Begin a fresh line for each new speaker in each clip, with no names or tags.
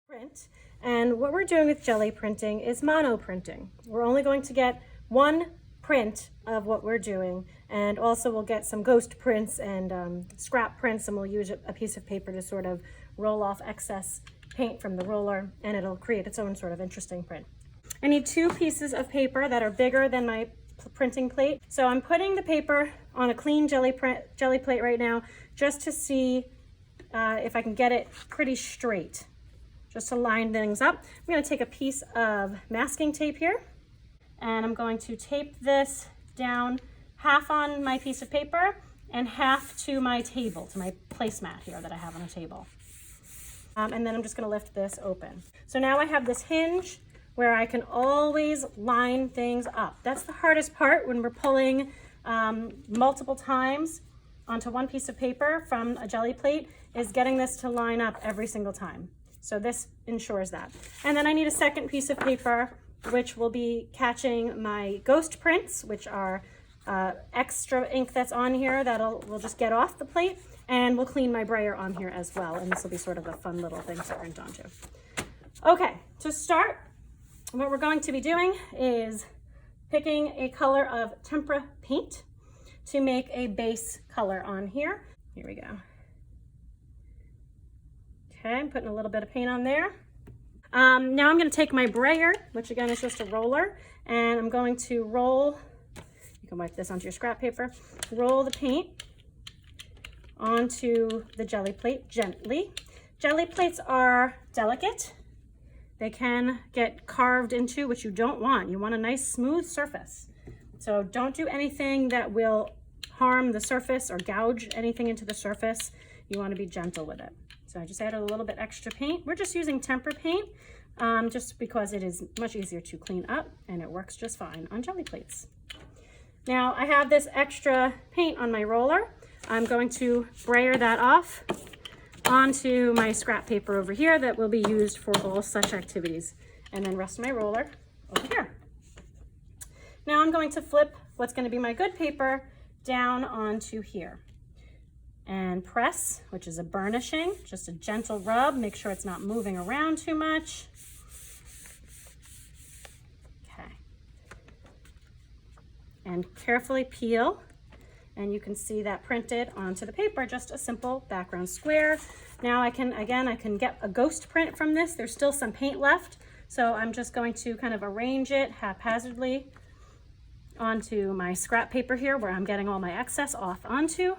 Print, and what we're doing with Gelli Printing is mono printing. We're only going to get one print of what we're doing, and also we'll get some ghost prints and scrap prints, and we'll use a piece of paper to sort of roll off excess paint from the roller, and it'll create its own sort of interesting print. I need 2 pieces of paper that are bigger than my printing plate. So I'm putting the paper on a clean jelly plate right now just to see if I can get it pretty straight, just to line things up. I'm going to take a piece of masking tape here, and I'm going to tape this down half on my piece of paper and half to my table, to my placemat here that I have on a table. And then I'm just going to lift this open. So now I have this hinge where I can always line things up. That's the hardest part when we're pulling multiple times onto one piece of paper from a jelly plate, is getting this to line up every single time. So this ensures that. And then I need a second piece of paper, which will be catching my ghost prints, which are extra ink that's on here we'll just get off the plate, and we'll clean my brayer on here as well. And this will be sort of a fun little thing to print onto. Okay, to start, what we're going to be doing is picking a color of tempera paint to make a base color on here. Here we go. Okay, I'm putting a little bit of paint on there. Now I'm going to take my brayer, which again is just a roller, and I'm going to roll, you can wipe this onto your scrap paper, roll the paint onto the jelly plate gently. Jelly plates are delicate. They can get carved into, which you don't want. You want a nice smooth surface. So don't do anything that will harm the surface or gouge anything into the surface. You want to be gentle with it. So I just added a little bit extra paint. We're just using tempera paint just because it is much easier to clean up, and it works just fine on jelly plates. Now I have this extra paint on my roller. I'm going to brayer that off onto my scrap paper over here that will be used for all such activities, and then rest my roller over here. Now I'm going to flip what's going to be my good paper down onto here and press, which is a burnishing, just a gentle rub. Make sure it's not moving around too much. Okay. And carefully peel, and you can see that printed onto the paper, just a simple background square. Now I can get a ghost print from this. There's still some paint left, so I'm just going to kind of arrange it haphazardly onto my scrap paper here where I'm getting all my excess off onto,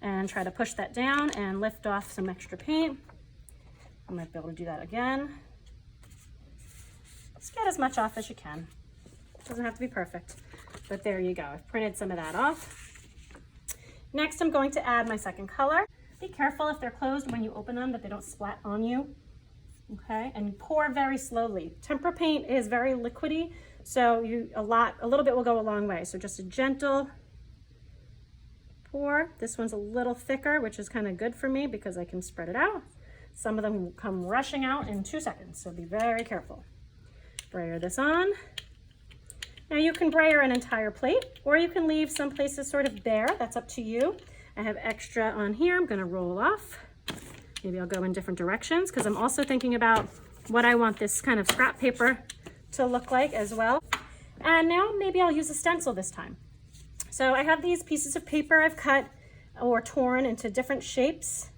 and try to push that down and lift off some extra paint. I might be able to do that again. Just get as much off as you can. It doesn't have to be perfect, but there you go. I've printed some of that off. Next, I'm going to add my second color. Be careful if they're closed when you open them that they don't splat on you. Okay, and pour very slowly. Tempera paint is very liquidy, so a little bit will go a long way. So just a gentle pour. This one's a little thicker, which is kind of good for me because I can spread it out. Some of them come rushing out in 2 seconds, so be very careful. Brayer this on. Now you can brayer an entire plate, or you can leave some places sort of bare. That's up to you. I have extra on here. I'm going to roll off. Maybe I'll go in different directions because I'm also thinking about what I want this kind of scrap paper to look like as well. And now maybe I'll use a stencil this time. So I have these pieces of paper I've cut or torn into different shapes.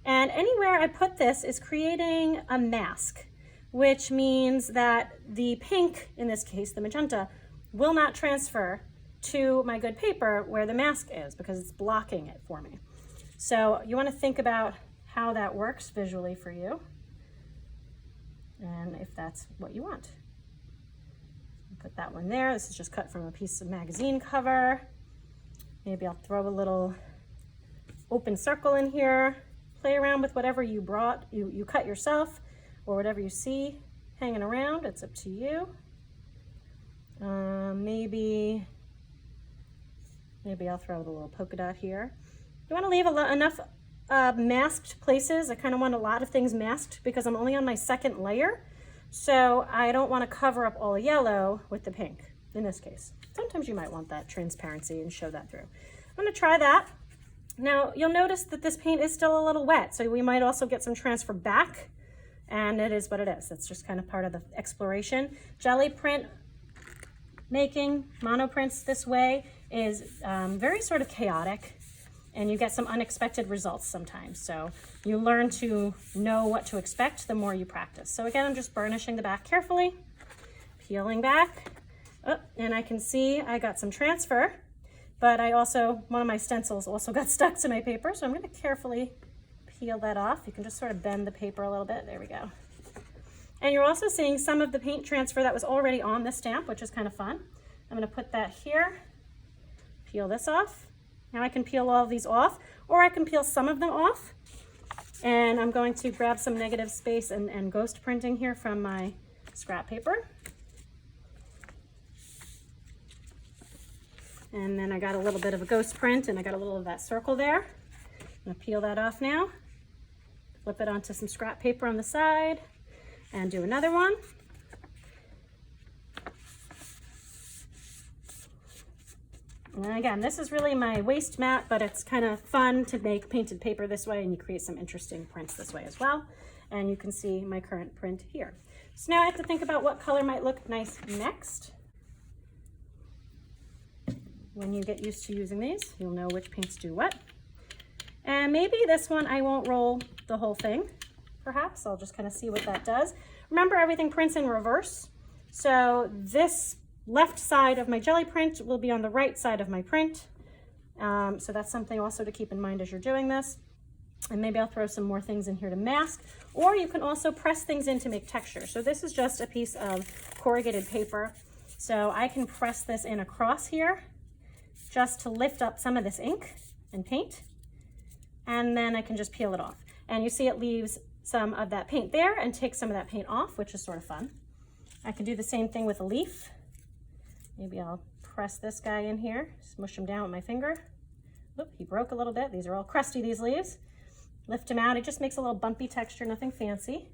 And anywhere I put this is creating a mask, which means that the pink, in this case, the magenta, will not transfer to my good paper where the mask is because it's blocking it for me. So you want to think about how that works visually for you, and if that's what you want. Put that one there. This is just cut from a piece of magazine cover. Maybe I'll throw a little open circle in here. Play around with whatever you cut yourself, or whatever you see hanging around. It's up to you. Maybe I'll throw the little polka dot here. You want to leave enough masked places. I kind of want a lot of things masked because I'm only on my second layer. So I don't want to cover up all the yellow with the pink in this case. Sometimes you might want that transparency and show that through. I'm going to try that. Now you'll notice that this paint is still a little wet, so we might also get some transfer back and it is what it is. It's just kind of part of the exploration. Gelli print making, monoprints this way is very sort of chaotic, and you get some unexpected results sometimes. So you learn to know what to expect the more you practice. So again, I'm just burnishing the back carefully, peeling back. Oh, and I can see I got some transfer, but one of my stencils also got stuck to my paper. So I'm gonna carefully peel that off. You can just sort of bend the paper a little bit. There we go. And you're also seeing some of the paint transfer that was already on the stamp, which is kind of fun. I'm gonna put that here, peel this off. Now I can peel all of these off, or I can peel some of them off. And I'm going to grab some negative space and ghost printing here from my scrap paper. And then I got a little bit of a ghost print, and I got a little of that circle there. I'm gonna peel that off now, flip it onto some scrap paper on the side, and do another one. And again, this is really my waste mat, but it's kind of fun to make painted paper this way, and you create some interesting prints this way as well. And you can see my current print here. So now I have to think about what color might look nice next. When you get used to using these, you'll know which paints do what. And maybe this one I won't roll the whole thing. Perhaps I'll just kind of see what that does. Remember, everything prints in reverse. So this left side of my Gelli print will be on the right side of my print. So that's something also to keep in mind as you're doing this. And maybe I'll throw some more things in here to mask, or you can also press things in to make texture. So this is just a piece of corrugated paper. So I can press this in across here just to lift up some of this ink and paint. And then I can just peel it off. And you see it leaves some of that paint there and take some of that paint off, which is sort of fun. I can do the same thing with a leaf. Maybe I'll press this guy in here, smush him down with my finger. Oop, he broke a little bit. These are all crusty, these leaves. Lift him out. It just makes a little bumpy texture, nothing fancy.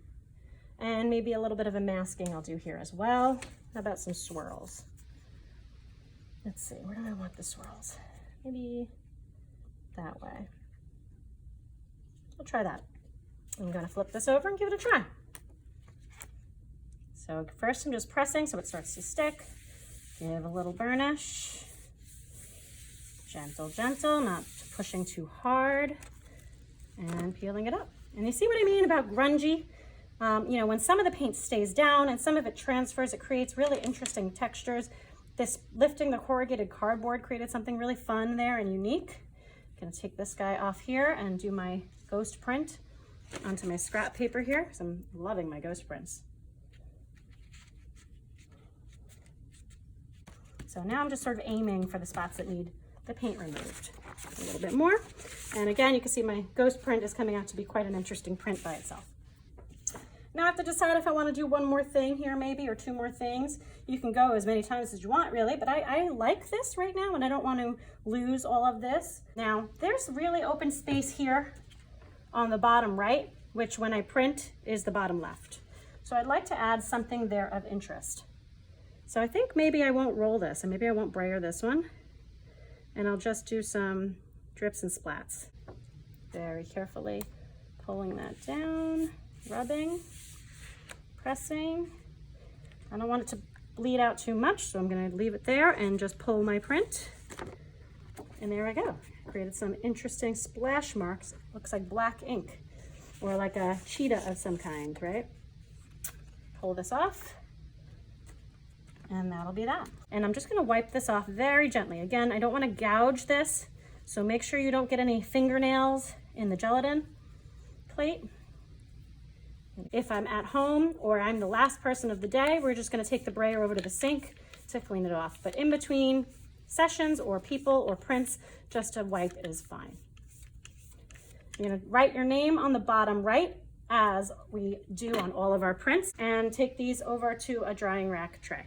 And maybe a little bit of a masking I'll do here as well. How about some swirls? Let's see, where do I want the swirls? Maybe that way. I'll try that. I'm gonna flip this over and give it a try. So first I'm just pressing so it starts to stick. Give a little burnish. Gentle, gentle, not pushing too hard. And peeling it up. And you see what I mean about grungy? You know, when some of the paint stays down and some of it transfers, it creates really interesting textures. This lifting the corrugated cardboard created something really fun there and unique. I'm gonna take this guy off here and do my ghost print onto my scrap paper here, because I'm loving my ghost prints. So now I'm just sort of aiming for the spots that need the paint removed. A little bit more. And again, you can see my ghost print is coming out to be quite an interesting print by itself. Now I have to decide if I want to do one more thing here maybe, or two more things. You can go as many times as you want really, but I like this right now and I don't want to lose all of this. Now there's really open space here on the bottom right, which when I print is the bottom left. So I'd like to add something there of interest. So I think maybe I won't roll this, and maybe I won't brayer this one, and I'll just do some drips and splats. Very carefully pulling that down, rubbing, pressing. I don't want it to bleed out too much, so I'm gonna leave it there and just pull my print. And there I go. Created some interesting splash marks. Looks like black ink, or like a cheetah of some kind, right? Pull this off. And that'll be that. And I'm just gonna wipe this off very gently. Again, I don't wanna gouge this, so make sure you don't get any fingernails in the gelatin plate. If I'm at home or I'm the last person of the day, we're just gonna take the brayer over to the sink to clean it off. But in between sessions or people or prints, just a wipe is fine. You're gonna write your name on the bottom right, as we do on all of our prints, and take these over to a drying rack tray.